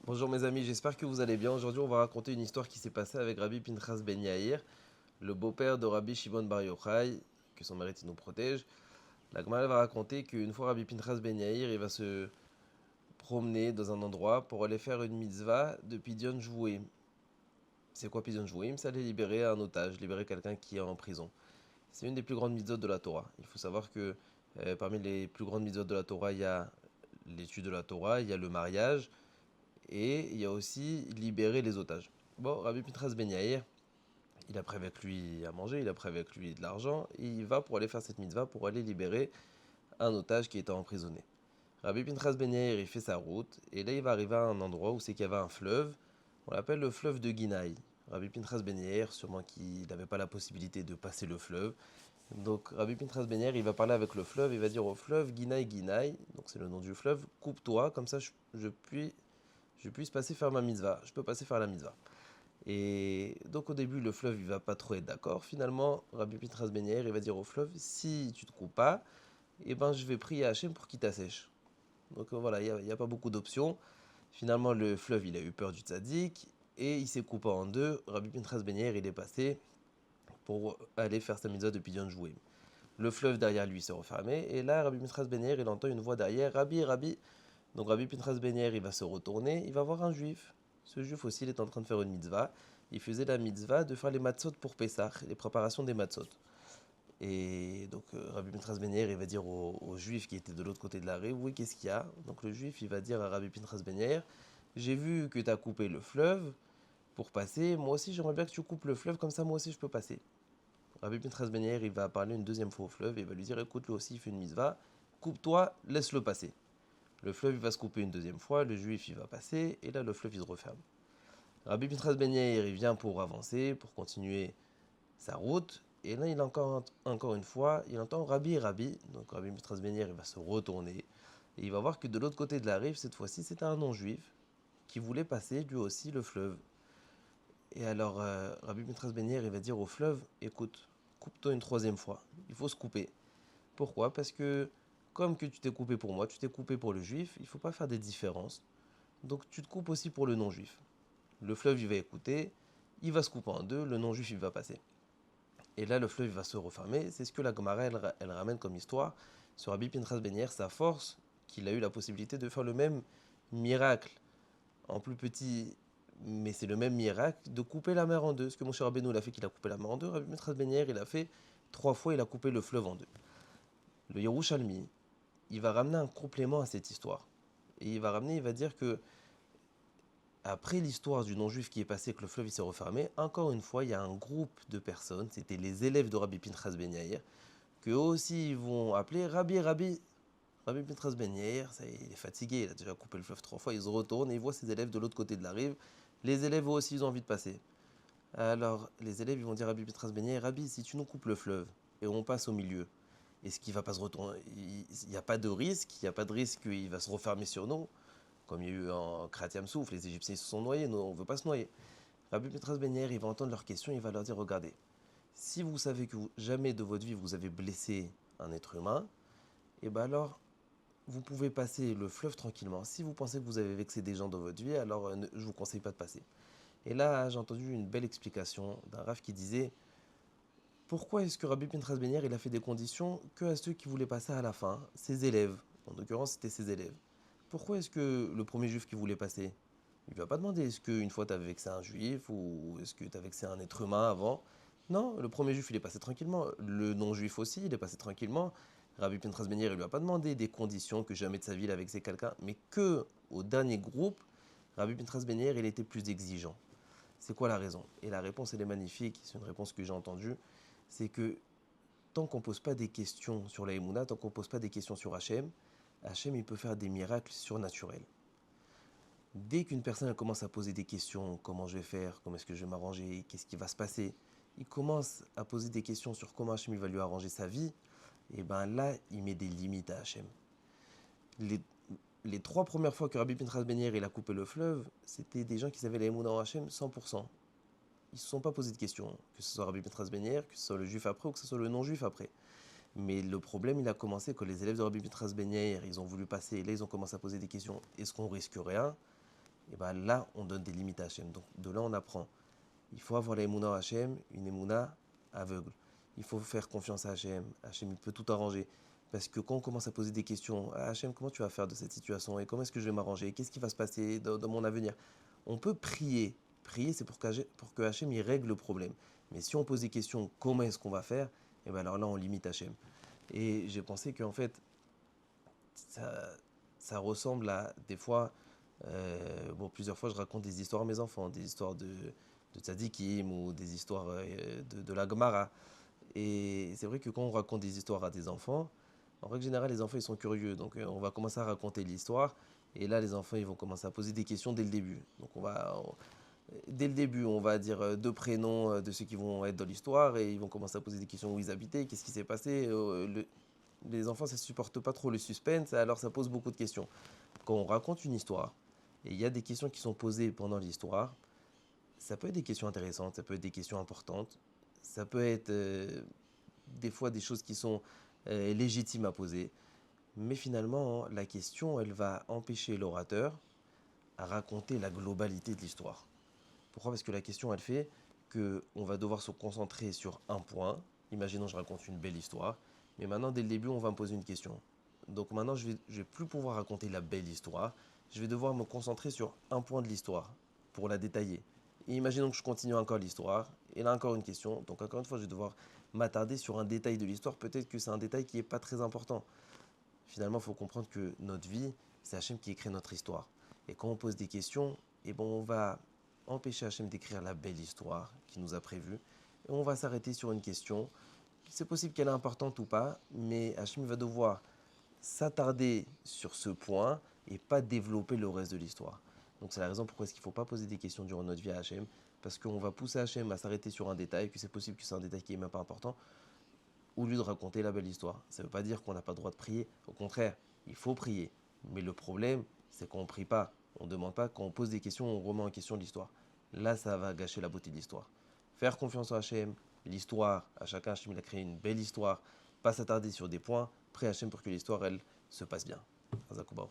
Bonjour mes amis, j'espère que vous allez bien. Aujourd'hui, on va raconter une histoire qui s'est passée avec Rabbi Pinchas Ben Yair, le beau-père de Rabbi Shimon Bar Yochai, que son mérite nous protège. La Gemara va raconter qu'une fois Rabbi Pinchas Ben Yair, il va se promener dans un endroit pour aller faire une mitzvah de Pidyon Shvuim. C'est quoi Pidyon Shvuim? C'est aller libérer un otage, libérer quelqu'un qui est en prison. C'est une des plus grandes mitzvot de la Torah. Il faut savoir que parmi les plus grandes mitzvot de la Torah, il y a l'étude de la Torah, il y a le mariage, et il y a aussi libérer les otages. Bon, Rabbi Pinchas Ben Yair, il a pris avec lui à manger, il a pris avec lui de l'argent, et il va pour aller faire cette mitzvah, pour aller libérer un otage qui était emprisonné. Rabbi Pinchas Ben Yair, il fait sa route, et là il va arriver à un endroit où c'est qu'il y avait un fleuve, on l'appelle le fleuve de Guinaï. Rabbi Pinchas Ben Yair, sûrement qu'il n'avait pas la possibilité de passer le fleuve, donc Rabbi Pinchas Ben Yair, il va parler avec le fleuve, il va dire au fleuve, Guinaï, Guinaï, donc c'est le nom du fleuve, coupe-toi, comme ça je puisse passer faire ma mitzvah, je peux passer faire la mitzvah. Et donc au début, le fleuve, il va pas trop être d'accord. Finalement, Rabbi Pinchas Ben Yair, il va dire au fleuve, si tu te coupes pas, eh ben, je vais prier à Hachem pour qu'il t'assèche. Donc voilà, il n'y a pas beaucoup d'options. Finalement, le fleuve, il a eu peur du tzaddik, et il s'est coupé en deux. Rabbi Pinchas Ben Yair, il est passé pour aller faire sa mitzvah de Pidyon Jouim. Le fleuve derrière lui s'est refermé, et là, Rabbi Pinchas Ben Yair, il entend une voix derrière, Rabbi, Rabbi. Donc Rabbi Pinchas Ben Yair, il va se retourner, il va voir un juif. Ce juif aussi, il est en train de faire une mitzvah. Il faisait la mitzvah de faire les matzot pour Pessah, les préparations des matzot. Et donc Rabbi Pinchas Ben Yair, il va dire au juif qui était de l'autre côté de la rive, oui, qu'est-ce qu'il y a? Donc le juif, il va dire à Rabbi Pinchas Ben Yair, j'ai vu que tu as coupé le fleuve pour passer, moi aussi j'aimerais bien que tu coupes le fleuve, comme ça moi aussi je peux passer. Rabbi Pinchas Ben Yair, il va parler une deuxième fois au fleuve et il va lui dire, écoute, lui aussi il fait une mitzvah, coupe-toi, laisse-le passer. Le fleuve il va se couper une deuxième fois, le juif il va passer, et là le fleuve il se referme. Rabbi Pinchas Ben Yair il vient pour avancer, pour continuer sa route, et là il encore une fois, il entend Rabbi Rabbi, donc Rabbi Pinchas Ben Yair il va se retourner, et il va voir que de l'autre côté de la rive, cette fois-ci c'était un non-juif, qui voulait passer lui aussi le fleuve. Et alors Rabbi Pinchas Ben Yair il va dire au fleuve, écoute, coupe-toi une troisième fois, il faut se couper. Pourquoi? Parce que comme que tu t'es coupé pour moi, tu t'es coupé pour le juif, il ne faut pas faire des différences. Donc tu te coupes aussi pour le non-juif. Le fleuve, il va écouter, il va se couper en deux, le non-juif, il va passer. Et là, le fleuve, il va se refermer. C'est ce que la Gemara, elle ramène comme histoire sur Rabbi Pinchas Ben Yair, sa force, qu'il a eu la possibilité de faire le même miracle, en plus petit, mais c'est le même miracle, de couper la mer en deux. Ce que mon cher Rabbeinu l'a fait, qu'il a coupé la mer en deux, Rabbi Pinchas Ben Yair, il a fait trois fois, il a coupé le fleuve en deux. Le Yerushalmi, il va ramener un complément à cette histoire. Et il va ramener, il va dire que après l'histoire du non-juif qui est passé, que le fleuve s'est refermé, encore une fois, il y a un groupe de personnes, c'était les élèves de Rabbi Pinchas Ben Yair, que eux aussi ils vont appeler Rabbi Rabbi. Rabbi Pinchas Ben Yair, ça, il est fatigué, il a déjà coupé le fleuve trois fois, il se retourne et il voit ses élèves de l'autre côté de la rive. Les élèves eux aussi, ils ont envie de passer. Alors, les élèves, ils vont dire à Rabbi Pinchas Ben Yair, Rabbi, si tu nous coupes le fleuve et on passe au milieu, est-ce qu'il va pas se retourner? Il n'y a pas de risque, il n'y a pas de risque qu'il va se refermer sur nous, comme il y a eu en Kratiam Souf, les Égyptiens se sont noyés, nous on ne veut pas se noyer. Rabbi Petras Ben Yair, il va entendre leurs questions, il va leur dire, regardez, si vous savez que jamais de votre vie vous avez blessé un être humain, et bien alors vous pouvez passer le fleuve tranquillement. Si vous pensez que vous avez vexé des gens dans votre vie, alors je ne vous conseille pas de passer. Et là, j'ai entendu une belle explication d'un Rav qui disait, pourquoi est-ce que Rabbi Pinchas Ben Yair, il a fait des conditions que à ceux qui voulaient passer à la fin, ses élèves? En l'occurrence, c'était ses élèves. Pourquoi est-ce que le premier juif qui voulait passer, il ne lui a pas demandé est-ce qu'une fois tu avais vexé un juif ou est-ce que tu as vexé un être humain avant? Non, le premier juif, il est passé tranquillement. Le non-juif aussi, il est passé tranquillement. Rabbi Pinchas Ben Yair, il lui a pas demandé des conditions que jamais de sa vie il a vexé quelqu'un, mais que au dernier groupe, Rabbi Pinchas Ben Yair, il était plus exigeant. C'est quoi la raison? Et la réponse, elle est magnifique, c'est une réponse que j'ai entendue, c'est que tant qu'on ne pose pas des questions sur la Emouna, tant qu'on ne pose pas des questions sur Hachem, Hachem, il peut faire des miracles surnaturels. Dès qu'une personne elle commence à poser des questions, comment je vais faire, comment est-ce que je vais m'arranger, qu'est-ce qui va se passer, il commence à poser des questions sur comment Hachem il va lui arranger sa vie, et bien là, il met des limites à Hachem. Les, les trois premières fois que Rabbi Pinchas Ben Yair il a coupé le fleuve, c'était des gens qui avaient la Emouna en Hachem 100%. Ils ne se sont pas posé de questions, que ce soit Rabbi Pinchas Ben Yair, que ce soit le juif après ou que ce soit le non-juif après. Mais le problème, il a commencé quand les élèves de Rabbi Pinchas Ben Yair, ils ont voulu passer, et là ils ont commencé à poser des questions. Est-ce qu'on risque rien? et ben là, on donne des limites à Hachem. Donc de là, on apprend. Il faut avoir la Emouna en Hachem, une Emouna aveugle. Il faut faire confiance à Hachem. Hachem, il peut tout arranger. Parce que quand on commence à poser des questions, ah, Hachem, comment tu vas faire de cette situation? Et comment est-ce que je vais m'arranger? Qu'est-ce qui va se passer dans mon avenir? On peut prier. Prier, c'est pour que Hachem il règle le problème. Mais si on pose des questions, comment est-ce qu'on va faire? Et bien alors là, on limite Hachem. Et j'ai pensé qu'en fait, ça, ça ressemble à des fois, plusieurs fois je raconte des histoires à mes enfants, des histoires de tzadikim ou des histoires de la Gemara. Et c'est vrai que quand on raconte des histoires à des enfants, en règle générale, les enfants ils sont curieux. Donc on va commencer à raconter l'histoire. Et là, les enfants ils vont commencer à poser des questions dès le début. Donc dès le début, on va dire deux prénoms de ceux qui vont être dans l'histoire et ils vont commencer à poser des questions où ils habitaient, qu'est-ce qui s'est passé. Les enfants, ça ne supporte pas trop le suspense, alors ça pose beaucoup de questions. Quand on raconte une histoire, et il y a des questions qui sont posées pendant l'histoire, ça peut être des questions intéressantes, ça peut être des questions importantes, ça peut être des fois des choses qui sont légitimes à poser, mais finalement, la question, elle va empêcher l'orateur à raconter la globalité de l'histoire. Pourquoi? Parce que la question, elle fait qu'on va devoir se concentrer sur un point. Imaginons, je raconte une belle histoire, mais maintenant, dès le début, on va me poser une question. Donc maintenant, je vais plus pouvoir raconter la belle histoire. Je vais devoir me concentrer sur un point de l'histoire pour la détailler. Et imaginons que je continue encore l'histoire, et là encore une question. Donc encore une fois, je vais devoir m'attarder sur un détail de l'histoire. Peut-être que c'est un détail qui n'est pas très important. Finalement, il faut comprendre que notre vie, c'est Hachem qui écrit notre histoire. Et quand on pose des questions, on va empêcher Hachem d'écrire la belle histoire qu'il nous a prévue. Et on va s'arrêter sur une question. C'est possible qu'elle est importante ou pas, mais Hachem va devoir s'attarder sur ce point et pas développer le reste de l'histoire. Donc c'est la raison pourquoi il ne faut pas poser des questions durant notre vie à Hachem, parce qu'on va pousser Hachem à s'arrêter sur un détail, que c'est possible que c'est un détail qui n'est même pas important, au lieu de raconter la belle histoire. Ça ne veut pas dire qu'on n'a pas le droit de prier. Au contraire, il faut prier. Mais le problème, c'est qu'on ne prie pas. On ne demande pas. Quand on pose des questions, on remet en question l'histoire. Là, ça va gâcher la beauté de l'histoire. Faire confiance en Hachem, l'histoire, à chacun, Hachem il a créé une belle histoire. Pas s'attarder sur des points. Prier Hachem pour que l'histoire, elle, se passe bien. Hazakoubaou.